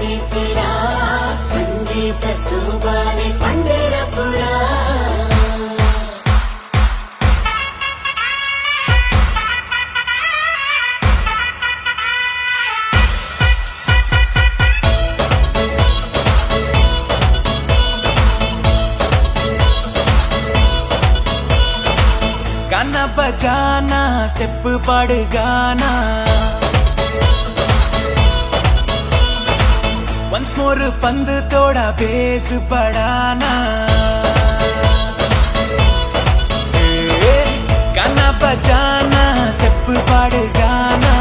सीतिरा संगीत सुबाने पंडरपुरा गाना बजाना स्टेप पड़ गाना वंस मोर पंद तोड़ा बेस बढ़ाना गाना बजाना स्टेप पड़ गाना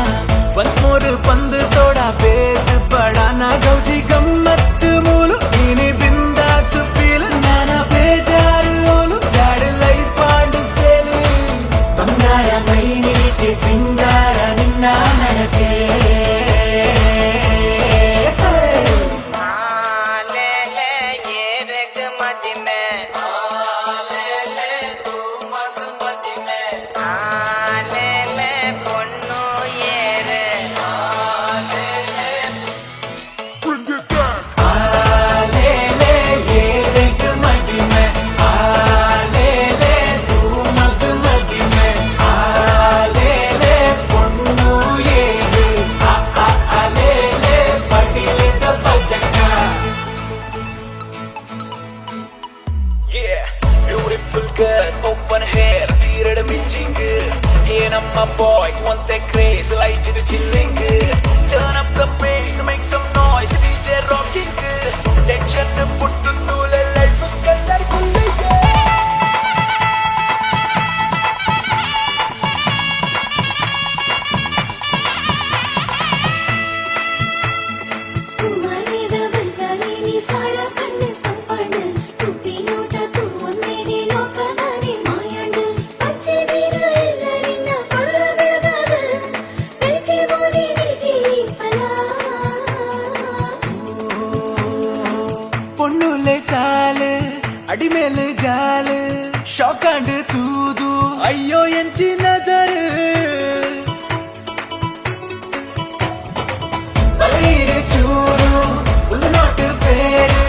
वंस मोर पंद तोड़ा बेस बढ़ाना गौजी गम्मत मूलु इनी बिंदास feel Nana बेजारू Olu sad life and cell बंगार मैनीके सिंगार निन्ना नडके open hair, seared mitching. Here and my boys want that craze, light to the chilling. Turn up the bass, make some noise, DJ rocking. Tension put to the light, color cooling. तुम्हारे दबल सारी नी सारा पन्ने पंपड़ तू पीनोटा तू वंदेनी लोकदानी mind अच्छे दिन एल्लरिना पल्ला बेळगाद निल्के बोली निल्के पला பொண்ணுலே சாலு அடிமேலு ஜாலு ஷாக்காண்டு தூது ஐயோ என் நசரு பலீரு சூரு உள்நாட்டு பேரு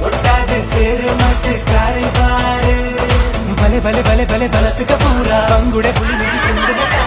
ஒட்டாது சேரு மட்டு காரி பாரு பலே பலே பலே பலே பலசுக பூரா பங்குடே புலி முடி